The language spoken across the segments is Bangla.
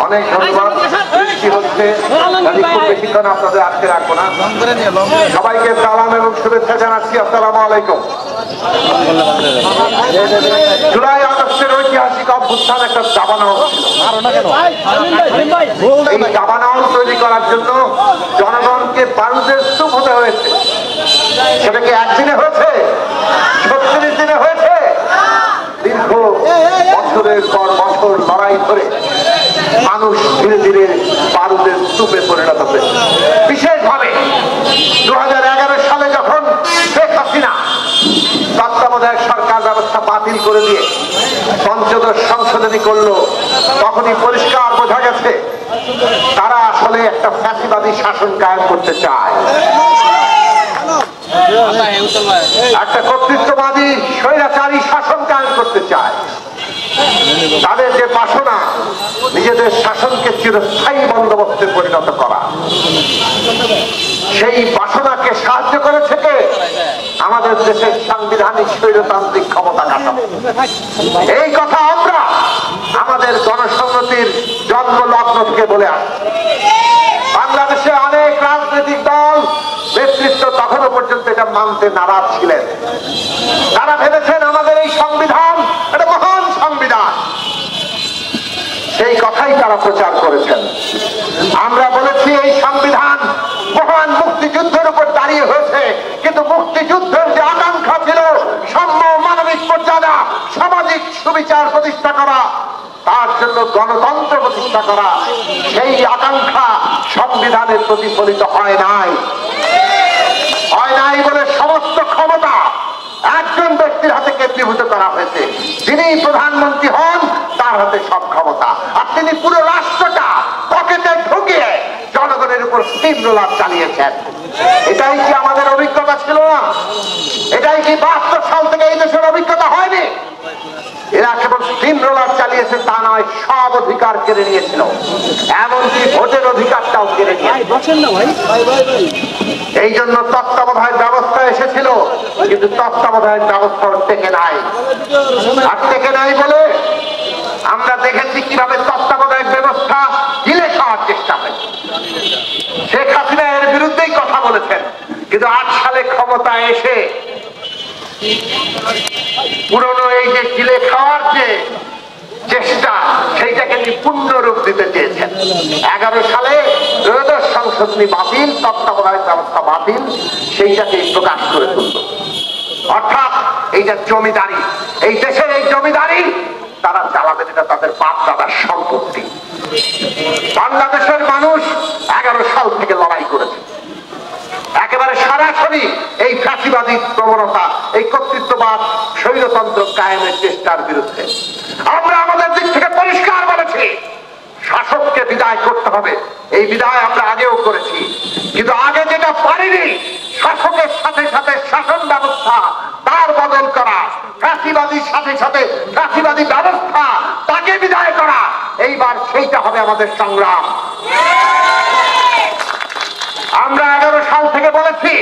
অনেক ধন্যবাদ। বৃষ্টি হচ্ছে, খুব বেশিক্ষণ আপনাদের আটকে রাখবো না। সবাইকে সালাম এবং শুভেচ্ছা জানাচ্ছি। আসসালামু আলাইকুম। জুলাই আগস্টের ঐতিহাসিক অভ্যুত্থান একটা দাবানল ছিল। এই দাবানল তৈরি করার জন্য জনগণকে বারুদের স্তূপ হতে হয়েছে। সেটা কি একদিনে হয়েছে? 36 দিনে হয়েছে? দীর্ঘ বছরের পর বছর লড়াই করে মানুষ ধীরে ধীরে বারুদের স্তূপে পরিণত হয়েছে। বিশেষভাবে 2011 সালে যখন শেখ হাসিনা তত্ত্বাবধায়ক সরকার ব্যবস্থা বাতিল করে দিয়ে পঞ্চদশ সংশোধনী করলো, তখনই পরিষ্কার বোঝা গেছে তারা আসলে একটা ফ্যাসিবাদী শাসন কায়েম করতে চায়, একটা কর্তৃত্ববাদী স্বৈরাচারী শাসন কায়েম করতে চায়। তাদের যে বাসনা নিজেদের শাসনকে চিরস্থায়ী বন্দোবস্তে পরিণত করা, সেই বাসনাকে সাহায্য করেছে কে? আমাদের দেশের সাংবিধানিক স্বৈরতান্ত্রিক ক্ষমতা কাঠামো। এই কথা আমরা আমাদের গণসংহতির জন্ম লগ্ন থেকে বলে আসছি। বাংলাদেশে অনেক রাজনৈতিক দল নেতৃত্ব তখনও পর্যন্ত এটা মানতে নারাজ ছিলেন। তারা ভেবেছেন আমাদের এই সংবিধান একটা মহান সংবিধান, সেই কথাই তারা প্রচার করেছেন। আমরা বলেছি এই সংবিধান মহান মুক্তিযুদ্ধের উপর দাঁড়িয়ে হয়েছে, কিন্তু মুক্তিযুদ্ধের যে আকাঙ্ক্ষা ছিল সাম্য, মানবিক মর্যাদা, সামাজিক সুবিচার প্রতিষ্ঠা করা, তার জন্য গণতন্ত্র প্রতিষ্ঠা করা, সেই আকাঙ্ক্ষা সংবিধানে প্রতিফলিত হয় নাই বলে সমস্ত ক্ষমতা একজন ব্যক্তির হাতে কেন্দ্রীভূত করা হয়েছে। যিনি প্রধানমন্ত্রী হন তার হাতে সব ক্ষমতা, আর তিনি পুরো রাষ্ট্রটা পকেটে ঢুকিয়ে জনগণের উপর স্টিমরোলার চালিয়েছেন। এটাই কি আমাদের অভিজ্ঞতা ছিল না? এটাই কি 72 সাল থেকে এই দেশের অভিজ্ঞতা হয়নি? এরা কেবল স্টিমরোলার চালিয়েছে তা নয়, সব অধিকার কেড়ে নিয়েছিল, এমনকি ভোটের অধিকারটাও কেড়ে নিয়েছে। এই জন্য তত্ত্বাবধায়ক ব্যবস্থা এসেছিল, কিন্তু তত্ত্বাবধায়ক ব্যবস্থা টেকে নাই। আর টেকে নাই বলে আমরা দেখেছি কিভাবে তত্ত্বাবধায়ক ব্যবস্থা গিলে খাওয়ার চেষ্টা হয়। শেখ হাসিনা এর বিরুদ্ধেই কথা বলেছেন, কিন্তু 8 সালে ক্ষমতায় এসে পুরনো এই যে গিলে খাওয়ার যে চেষ্টা, সেইটাকে তিনি পূর্ণ রূপ দিতে চেয়েছেন। 11 সালে ত্রয়োদশ সংশোধনী বাতিল, তত্ত্বাবধায়ক ব্যবস্থা বাতিল, সেইটাকে প্রকাশ করে তুলল। অর্থাৎ এই যে জমিদারি, এই দেশের এই জমিদারি তারা চালাবেন, এটা তাদের বাপ দাদার সম্পত্তি। বাংলাদেশের মানুষ 11 সাল থেকে লড়াই করেছে, একেবারে সরাসরি এই ফ্যাসিবাদী প্রবণতা, এই কর্তৃত্ববাদ, স্বৈরতন্ত্র কায়েমের চেষ্টার বিরুদ্ধে। আমরা আমাদের দিক থেকে পরিষ্কার বলেছি শাসককে বিদায় করতে হবে। এই বিদায় আমরা আগেও করেছি, কিন্তু আগে যেটা পারিনি, শাসকের সাথে সাথে শাসন ব্যবস্থা তার বদল করা, ফ্যাসিবাদীর সাথে সাথে ফ্যাসিবাদী ব্যবস্থা তাকে বিদায় করা, এইবার সেইটা হবে আমাদের সংগ্রাম। আমরা 11 সাল থেকে বলেছি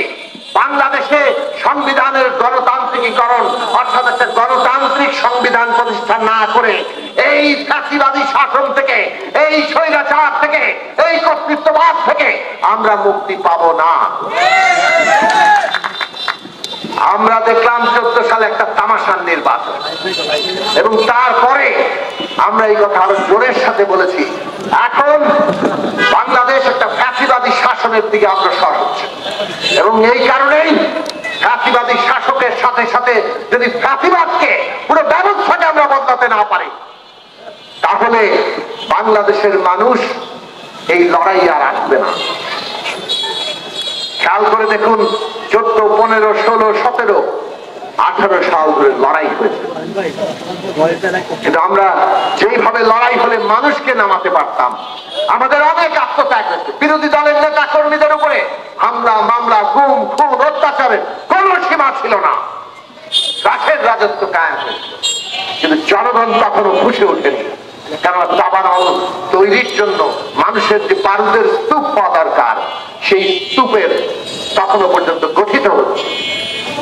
বাংলাদেশে সংবিধানের গণতান্ত্রিকীকরণ, অর্থাৎ একটা গণতান্ত্রিক সংবিধান প্রতিষ্ঠা না করে এই ফ্যাসিবাদী শাসন থেকে, এই স্বৈরাচার থেকে, এই কর্তৃত্ববাদ থেকে আমরা মুক্তি পাবো না। আমরা দেখলাম 14 সালে একটা তামাশার নির্বাচন, এবং তারপরে আমরা এই কথা আরো জোরের সাথে বলেছি, এখন বাংলাদেশ একটা ফ্যাসিবাদী শাসনের দিকে অগ্রসর হচ্ছে। এবং এই কারণেই ফ্যাসিবাদী শাসকের সাথে সাথে যদি ফ্যাসিবাদকে, পুরো ব্যবস্থাকে আমরা বদলাতে না পারি, তাহলে বাংলাদেশের মানুষ এই লড়াই আর আসবে না। খেয়াল করে দেখুন, 14, 15, 16, 17, 18 সাল ধরে লড়াই হয়েছে, কিন্তু আমরা যেইভাবে লড়াই হলে মানুষকে নামাতে পারতাম, আমাদের অনেক আত্মত্যাগ হয়েছে। বিরোধী দলের নেতা কর্মীদের উপরে হামলা, মামলা, গুম, খুন, অত্যাচারের কোন সীমা ছিল না, রাশের রাজত্ব কায়েম হয়েছিল। কিন্তু জনগণ তখনও খুশি ওঠেনি, কারণ দাবানল তৈরির জন্য মানুষের যে বারুদের স্তূপ পাওয়া দরকার, সেই স্তূপের তখনও পর্যন্ত গঠিত হচ্ছে।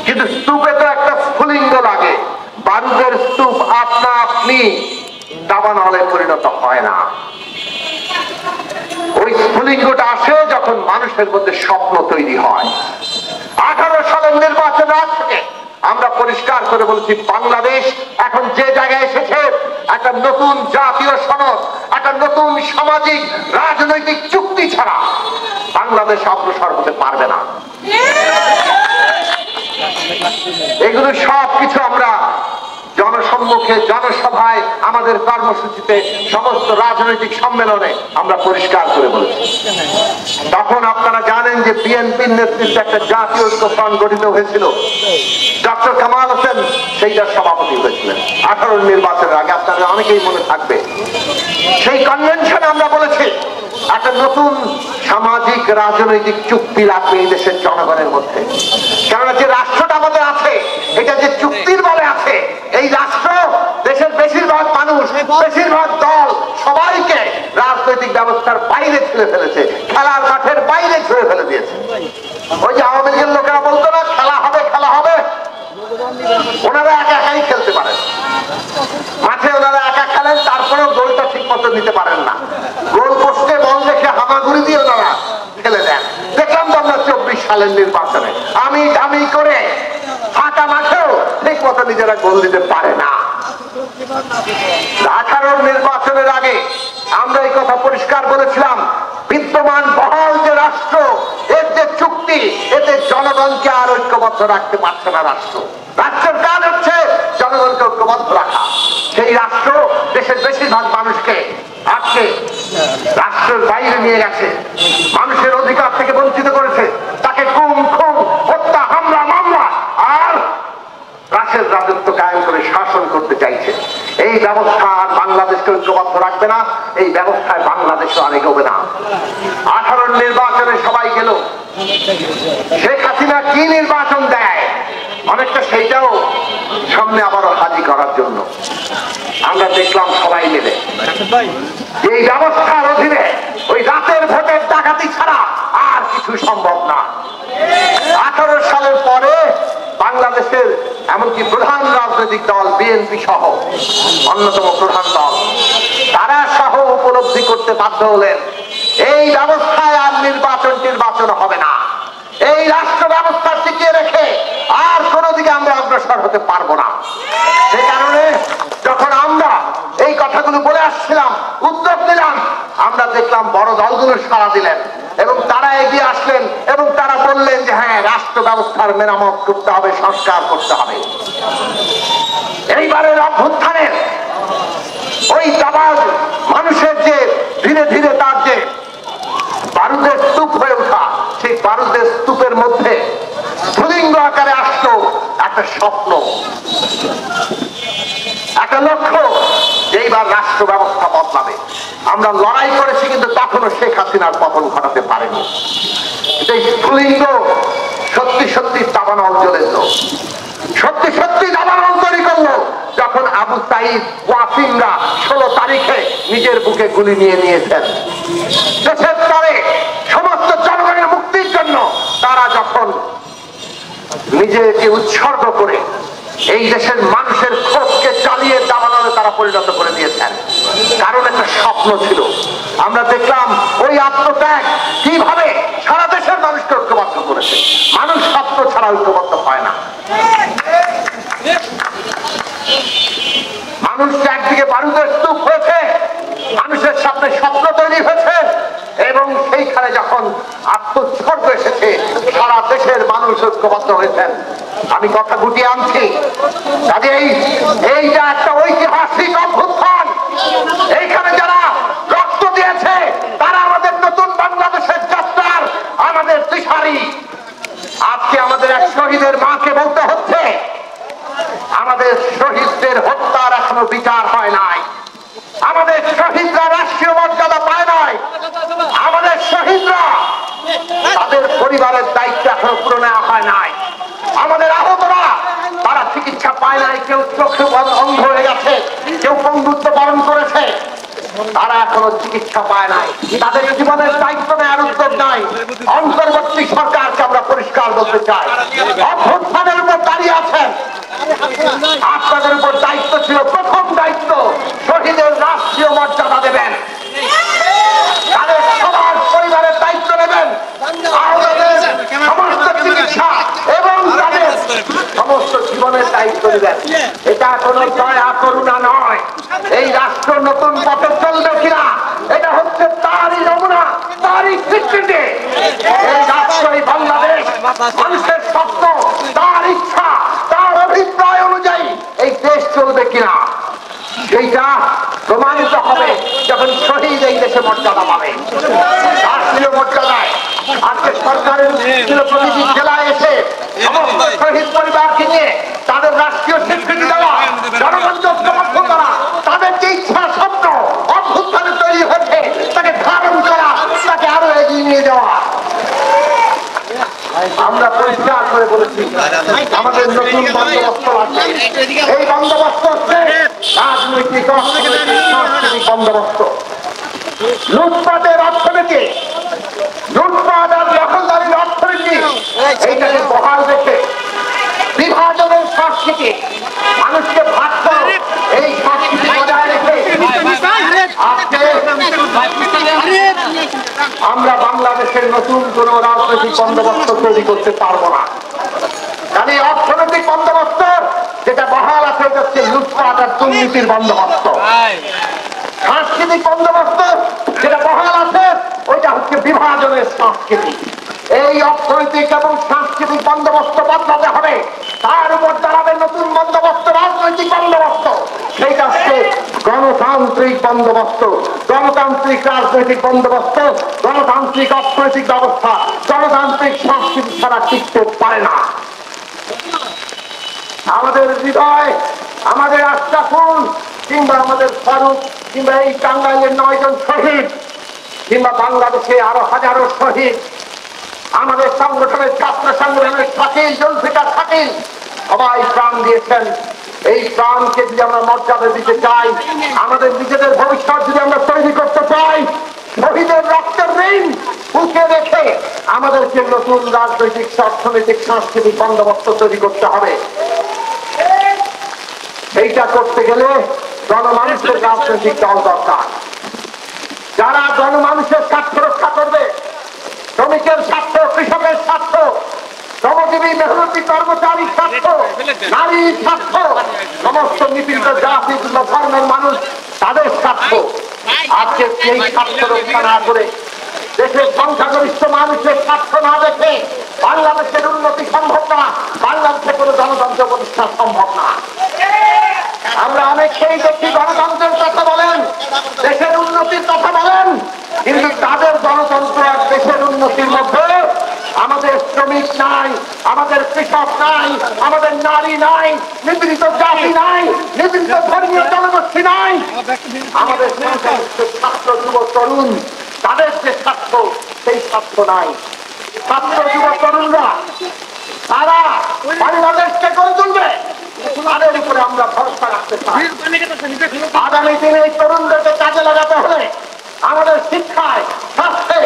কিন্তু স্তূপে তো একটা স্ফুলিঙ্গ লাগে, বারুদের স্তূপ আপনা আপনি দাবানলে পরিণত হয় না। স্ফুলিঙ্গটা আসে যখন মানুষের মধ্যে স্বপ্ন তৈরি হয়। 18 সালের নির্বাচন থেকে আমরা পরিষ্কার করে বলছি, বাংলাদেশ এখন যে জায়গায় এসেছে, একটা নতুন জাতীয় সনদ, একটা নতুন সামাজিক রাজনৈতিক চুক্তি ছাড়া বাংলাদেশ অগ্রসর হতে পারবে না। এগুলো সবকিছু আমরা জনসম্মুখে, জনসভায়, আমাদের কর্মসূচিতে, সমস্ত রাজনৈতিক সম্মেলনে আমরা পরিষ্কার করে বলেছি। তখন আপনারা জানেন যে বিএনপির নেতৃত্বে একটা জাতীয় ঐক্য ফ্রন্ট গঠিত হয়েছিল। ডক্টর কামাল হোসেন সেইটার সভাপতি হয়েছিলেন 18 নির্বাচনের আগে, আপনারা অনেকেই মনে থাকবে। সেই কনভেনশনে আমরা বলেছি একটা নতুন সামাজিক রাজনৈতিক চুক্তি লাগবে এই দেশের জনগণের মধ্যে। কেননা যে রাষ্ট্রটা আমাদের আছে, এটা যে চুক্তির বলে আছে, এই রাষ্ট্র দেশের বেশিরভাগ মানুষ, বেশিরভাগ দল সবাইকে রাজনৈতিক ব্যবস্থার বাইরে ছেড়ে ফেলেছে, খেলার মাঠের বাইরে ছেড়ে ফেলে দিয়েছে। ওই যে আওয়ামী লীগের লোকেরা বলতো না, খেলা হবে খেলা হবে, ওনারা একা একাই খেলতে পারেন, মাঠে ওনারা একা খেলেন, তারপরেও গোলটা ঠিক মতো নিতে পারেন না, গোল পোস্টে বল রেখে হামাগুড়ি দিয়ে ওনারা খেলে দেন। দেখলাম তো আমরা 24 সালের নির্বাচনে আমি করে ফাঁকা মাঠেও ঠিক মতো নিজেরা গোল দিতে পারে না। 18 নির্বাচনের আগে আমরা এই কথা পরিষ্কার বলেছিলাম, বিদ্যমান বহাল যে রাষ্ট্র, এর যে চুক্তি, এতে জনগণকে আর ঐক্যবদ্ধ রাখতে পারছে না রাষ্ট্র। রাষ্ট্রের কাজ হচ্ছে জনগণকে ঐক্যবদ্ধ রাখা। সেই রাষ্ট্র দেশের বেশিরভাগ মানুষকে আজকে রাষ্ট্রের বাইরে নিয়ে গেছে, মানুষের অধিকার থেকে বঞ্চিত করেছে, তাকে খুন খুন, হত্যা, হামলা, মামলা আর রাষ্ট্রের রাজত্ব কায়েম করে শাসন করতে চাইছে। এই ব্যবস্থা আর বাংলাদেশকে ঐক্যবদ্ধ রাখবে না, এই ব্যবস্থায় বাংলাদেশও আর এগোবে না। 18 নির্বাচনে সবাই গেল, শেখ হাসিনা কি নির্বাচন দেয়, অনেকটা সেইটাও সামনে আবারও হাজির করার জন্য আমরা দেখলাম সবাই মিলে এই ব্যবস্থার অধীনে ওই রাতের ভোটের ডাকাতি ছাড়া আর কিছু সম্ভব না। 18 সালের পরে বাংলাদেশের এমনকি প্রধান রাজনৈতিক দল বিএনপি সহ অন্যতম প্রধান দল, তারা সহ উপলব্ধি করতে বাধ্য হলেন এই ব্যবস্থায় আর নির্বাচন হবে না। এই রাষ্ট্র ব্যবস্থা টিকিয়ে রেখে আর কোন দিকে আমরা অগ্রসর হতে পারবো না। সে কারণে যখন আমরা এই কথাগুলো বলে আসছিলাম, উদ্যোগ নিলাম, আমরা দেখলাম বড় দলগুলো সাড়া দিলেন এবং তারা এগিয়ে আসলেন এবং তারা বললেন যে হ্যাঁ, রাষ্ট্র ব্যবস্থার মেরামত করতে হবে, সংস্কার করতে হবে। এইবারের অভ্যুত্থানের ওই দাবাল মানুষের যে ধীরে ধীরে তার যে বারুদের স্তূপ হয়ে ওঠা, সেই বারুদের স্তূপের মধ্যে স্ফুলিঙ্গ আকারে আসলো একটা স্বপ্ন, একটা লক্ষ্য, যে এইবার রাষ্ট্র ব্যবস্থা বদলাবে। আমরা লড়াই করেছি, কিন্তু তখনও শেখ হাসিনার পতন ঘটাতে পারেনি। এই স্ফুলিঙ্গ সত্যি সত্যি দাবানল জ্বলে দিল, সত্যি সত্যি দাবানল তৈরি করলো যখন আবু সাইদ ওয়াসিমরা 16 তারিখে নিজের বুকে গুলি নিয়ে নিয়েছেন। দেশের তরে সমস্ত জনগণের মুক্তির জন্য তারা যখন নিজেকে উৎসর্গ করে এই দেশের মানুষের ক্ষোভকে চালিয়ে দাবানলে তারা পরিণত করে দিয়েছেন। কারণ একটা স্বপ্ন ছিল। আমরা দেখলাম ওই আত্মত্যাগ কিভাবে সারা দেশের মানুষকে ঐক্যবদ্ধ করেছে। মানুষ স্বপ্ন ছাড়া ঐক্যবদ্ধ হয় না। মানুষ একদিকে বারুদের স্তূপ হয়েছে, মানুষের সামনে স্বপ্ন তৈরি হয়েছে এবং সেইখানে যখন আত্মোৎসর্গ এসেছে সারা দেশের মানুষ ঐক্যবদ্ধ হয়েছেন। আমি কথা গুটিয়ে আনছি, কাজেই এইটা একটা ঐতিহাসিক অভ্যুত্থান। এইখানে যারা রক্ত দিয়েছে তারা আমাদের নতুন বাংলাদেশের যাত্রার আমাদের দিশারি। আজকে আমাদের এক শহীদের মাকে বলতে হচ্ছে আমাদের শহীদদের হত্যার এখনো বিচার হয় নাই, আমাদের শহীদরা রাষ্ট্রীয় মর্যাদা পায় নাই, আমাদের শহীদরা তাদের পরিবারের দায়িত্ব এখনো পুরো নেওয়া হয় নাই, আমাদের আহতরা তারা চিকিৎসা পায় নাই, কেউ চোখে অন্ধ হয়ে গেছে, কেউ বন্ধুত্ব বরণ করেছে, তারা এখনো চিকিৎসা পায় নাই, তাদের জীবনের দায়িত্ব নেওয়ার উদ্যোগ নাই। অন্তর্বর্তী সরকারকে আমরা পরিষ্কার বলতে চাই, অভ্যুত্থানের উপর দাঁড়িয়ে আছেন, আপনাদের উপর দায়িত্ব ছিল, প্রথম দায়িত্ব শহীদের রাষ্ট্রীয় মর্যাদা দেবেন, তাদের সবার পরিবার জীবনের দায়িত্ব নেবেন। এটা কোনো দয়া করুণা নয়। এই রাষ্ট্র নতুন পথে চলবে কিনা এটা হচ্ছে তারই নমুনা, তারই স্বীকৃতি। এই রাষ্ট্রই বাংলাদেশ, মানুষের স্বপ্ন, তার ইচ্ছা, তার অভিপ্রায় অনুযায়ী এই দেশ চলবে কিনা সেইটা প্রমাণিত হবে যখন শহীদ এই দেশে মর্যাদা পাবে, রাষ্ট্রীয় মর্যাদায়। আজকে সরকারের প্রতিটি জেলায় এসে সমস্ত শহীদ পরিবারকে নিয়ে তাদের রাষ্ট্রীয় স্বীকৃতি দেওয়া, জনগণকে ঐক্যবদ্ধ করা, তাদের যে ইচ্ছা স্বপ্ন অভ্যুত্থানে তৈরি হয়েছে তাকে ধারণ করা, তাকে আরো এগিয়ে নিয়ে যাওয়া। আমরা পরিষ্কার করে বলেছি আমাদের নতুন বন্দোবস্ত আছে। এই বন্দোবস্ত হচ্ছে রাজনৈতিক সাংস্কৃতিক বন্দোবস্ত। লুটপাটের অর্থনীতি, লুটপাট আর দখলদারির অর্থনীতি এইটাকে বহাল রেখে বিভাজনের সংস্কৃতি, মানুষকে ভাগ করো এই সংস্কৃতি বজায় রেখে আজকে আমরা বাংলাদেশের নতুন কোন রাজনৈতিক বন্দোবস্ত তৈরি করতে পারবো না। কারণ এই অর্থনৈতিক বন্দোবস্ত যেটা বহাল আছে এটা হচ্ছে লুটপাট আর দুর্নীতির বন্দোবস্ত। সাংস্কৃতিক বন্দোবস্ত যেটা বহাল আছে ওইটা হচ্ছে বিভাজনের সংস্কৃতি। এই অর্থনৈতিক এবং সাংস্কৃতিক বন্দোবস্ত বদলাতে হবে, তার উপর দাঁড়াবে নতুন বন্দোবস্ত, রাজনৈতিক বন্দোবস্ত। সেইটা হচ্ছে গণতান্ত্রিক বন্দোবস্ত, গণতান্ত্রিক রাজনৈতিক বন্দোবস্ত, গণতান্ত্রিক অর্থনৈতিক ব্যবস্থা, গণতান্ত্রিক সংস্কৃতি ছাড়া টিকতে পারে না। আমাদের হৃদয়, আমাদের আশরাফুল কিংবা আমাদের ফারুক কিংবা এই টাঙ্গাইলের 9 জন শহীদ কিংবা বাংলাদেশে আরো হাজারো শহীদ, আমাদের সংগঠনের ছাত্র সংগঠনের শাকিল, জুলফিকার শাকিল সবাই প্রাণ দিয়েছেন। এই প্রাণকে যদি আমরা মর্যাদা দিতে চাই, আমাদের নিজেদের ভবিষ্যৎ যদি আমরা তৈরি করতে চাই, শহীদের রক্তের ঋণ বুকে রেখে আমাদেরকে নতুন রাজনৈতিক, অর্থনৈতিক, সাংস্কৃতিক বন্দোবস্ত তৈরি করতে হবে। এইটা করতে গেলে জনমানুষের রাজনৈতিক দল দরকার, যারা জনমানুষের স্বার্থ রক্ষা করবে, শ্রমিকের স্বার্থ, কৃষকের স্বার্থ, শ্রমজীবী মেহনতি কর্মচারীর স্বার্থ, নারীর স্বার্থ, সমস্ত নিপীড়িত জাতি ধর্মের মানুষ তাদের স্বার্থ। আজকে সেই স্বার্থ রক্ষা না করে, দেশের সংখ্যাগরিষ্ঠ মানুষের স্বার্থ না দেখে বাংলাদেশের উন্নতি সম্ভব না, বাংলাদেশে কোনো গণতন্ত্র প্রতিষ্ঠা সম্ভব না। আমরা অনেকেই দেখি গণতন্ত্রের কথা বলেন, দেশের উন্নতির কথা বলেন, কিন্তু তাদের গণতন্ত্র আর দেশের উন্নতির মধ্যে আমাদের শ্রমিক নাই, আমাদের কৃষক নাই, আমাদের নারী নাই, নিপীড়িত জাতি নাই, নিপীড়িত ধর্মীয় জনগোষ্ঠী নাই, আমাদের ছাত্র যুব তরুণ তাদের যে স্বার্থ সেই স্বার্থ নাই। ছাত্র যুব তরুণরা তারা বাংলাদেশকে গড়ে তুলবে, তাদের উপরে আমরা ভরসা রাখতে চাই। আগামী দিনে এই তরুণদেরকে কাজে লাগাতে হলে আমাদের শিক্ষায়, স্বাস্থ্যে,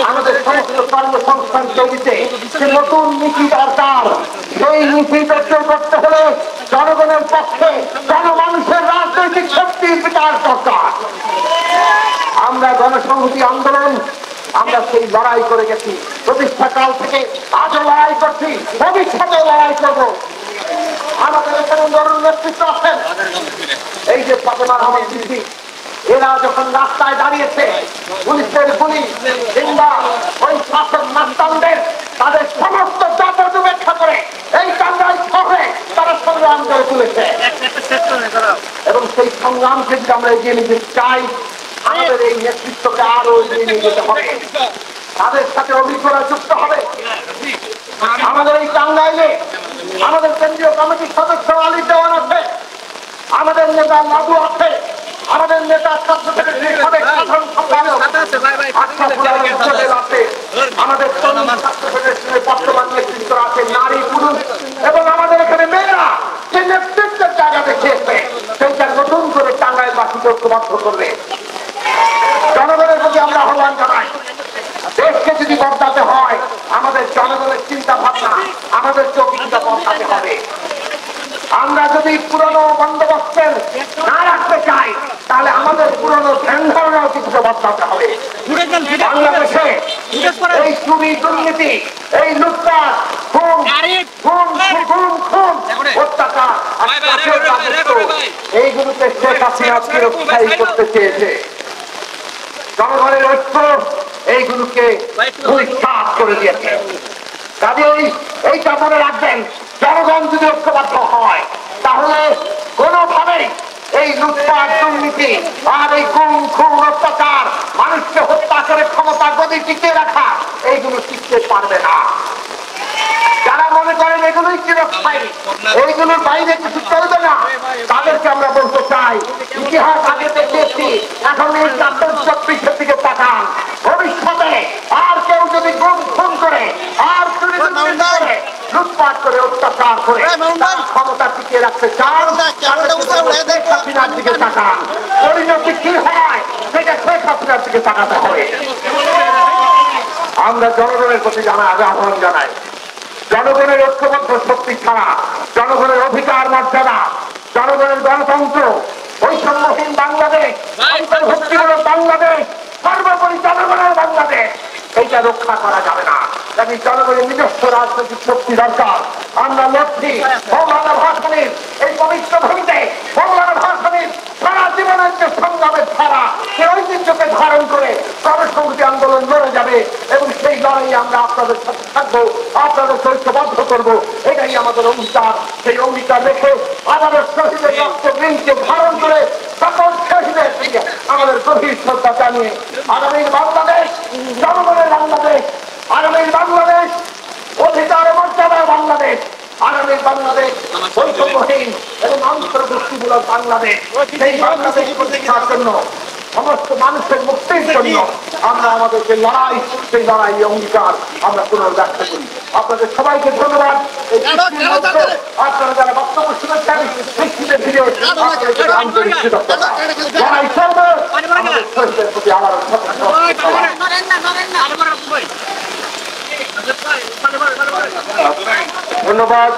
আমাদের সমস্ত কর্মসংস্থান তৈরিতে যে নতুন নীতি দরকার, সেই নীতি তৈরি করতে হলে জনগণের পক্ষে জনমানুষের রাজনৈতিক শক্তির বিকাশ দরকার। আমরা গণসংহতি আন্দোলন, আমরা সেই লড়াই করে গেছি, প্রতিষ্ঠাকাল থেকে আজও লড়াই করছি, ভবিষ্যতেও লড়াই করবো। আমাদের এখানে নরুন নেতৃত্ব আছেন, এই যে ফাতেমা রহমান সিদ্দিকী, এরা যখন রাস্তায় দাঁড়িয়েছে পুলিশের গুলি কিংবা ওই শাসক নাস্তানদের তাদের সমস্ত জাতক উপেক্ষা করে এই টাঙ্গাইল শহরে তারা সংগ্রাম করে তুলেছে, এবং সেই সংগ্রামকে যদি আমরা এগিয়ে নিতে চাই, আমাদের এই নেতৃত্বকে আরো এগিয়ে নিয়ে যেতে হবে, তাদের সাথে অভিজ্ঞতা যুক্ত হবে। আমাদের এই টাঙ্গাইলে আমাদের কেন্দ্রীয় কমিটির সদস্য আলী দেওয়ান আছে, আমাদের নেতা লাদু আছে, আমাদের নেতা ছাত্র থেকে সাধারণ সম্পাদক আছে, আমাদের ছাত্র ফেডারেশনের বর্তমান নেতৃত্ব আছে, নারী পুরুষ, এবং আমাদের এখানে মেয়েরা যে নেতৃত্বের জায়গা দেখিয়েছে সেইটা নতুন করে টাঙ্গাইলবাসীকে ঐক্যবদ্ধ করবে। জনগণের প্রতি আমরা আহ্বান জানাই, দেশকে যদি বদলাতে হয় আমাদের জনগণের চিন্তা ভাবনা, আমাদের চোখটা বদলাতে হবে। আমরা যদি পুরনো বন্দোবস্তের না রাখতে চাই তাহলে আমাদের পুরনো ধ্যান ধারণাও কিছুটা বদলাতে হবে। বাংলাদেশে এই চুরি, দুর্নীতি, এই লুটপাট, খুন, খুন, খুন, খুন, হত্যা টাকা এইগুলোতে শেখ হাসিনা চিরস্থায়ী করতে চেয়েছে। জনগণের ঐক্য এইগুলোকে পরিষ্কার করে দিয়েছে। কাজেই এইটা মনে রাখবেন, জনগণ যদি ঐক্যবদ্ধ হয় তাহলে কোনোভাবেই এই লুটপাট দুর্নীতি আর এই গুম খুন অত্যাচার মানুষকে হত্যা করে ক্ষমতা গদি টিকিয়ে রাখা এইগুলো টিকতে পারবে না। যারা মনে করেন এগুলোই চিরস্থায়ী, এইগুলোর বাইরে কিছু চলবে না, তাদেরকে আমরা বলতে চাই ইতিহাস আগে দেখিয়েছি, এখন এই ৪৪ দিকে তাকান। ভবিষ্যতে আর কেউ যদি গুম খুন করে আর লুটপাট করে অত্যাচার করে ক্ষমতা টিকিয়ে রাখতে চান, শেখ হাসিনার দিকে তাকান। পরিণতি কি হয় সেটা শেখ হাসিনার দিকে তাকাতে হবে। আমরা জনগণের প্রতি আহ্বান জানাই, জনগণের ঐক্যবদ্ধ শক্তি ছাড়া জনগণের অধিকার মর্যাদা, জনগণের গণতন্ত্র, বৈষম্যহীন বাংলাদেশ, অন্তর্ভুক্তিমূলক বাংলাদেশ, সর্বোপরি জনগণের বাংলাদেশ, এইটা রক্ষা করা যাবে না। কাজে জনগণের নিজস্ব রাজনৈতিক শক্তি দরকার। আমরা লক্ষ্মী মৌলানা ভাসানীর এই পবিত্র ভূমিতে মৌলানা ভাসানীর সারা জীবনের যে সংগ্রামের ধারা, সে ঐতিহ্যকে ধারণ করে গণসংহতি আন্দোলন লড়ে যাবে এবং সেই লড়াই আমরা আপনাদের সাথে থাকবো, আপনাদের ঐক্যবদ্ধ করবো, এটাই আমাদের অঙ্গীকার। সেই অঙ্গীকার রেখে আমাদের শহীদের রক্তবৃন্দকে ধারণ করে সকল শহীদের দিকে আমাদের গভীর শ্রদ্ধা জানিয়ে আগামীর বাংলাদেশ জনগণের বাংলাদেশ, আগামীর বাংলাদেশ অধিকার মর্যাদার বাংলাদেশ, আগামীর বাংলাদেশ বৈষম্যহীন এবং অন্তর্ভুক্তিমূলক বাংলাদেশ, সেই বাংলাদেশ প্রতিষ্ঠার জন্য সমস্ত মানুষের মুক্তির জন্য আমরা আমাদের যে লড়াই, সেই লড়াই অঙ্গীকার আমরা পুনর্ব্যক্ত করি। আপনাদের সবাইকে ধন্যবাদ। আপনারা যারা বক্তব্য শুনেছেন ফিরে আন্তরিক কৃতজ্ঞতা লড়াই চলবে। আমাদের শহীদের প্রতি আবারও ধন্যবাদ।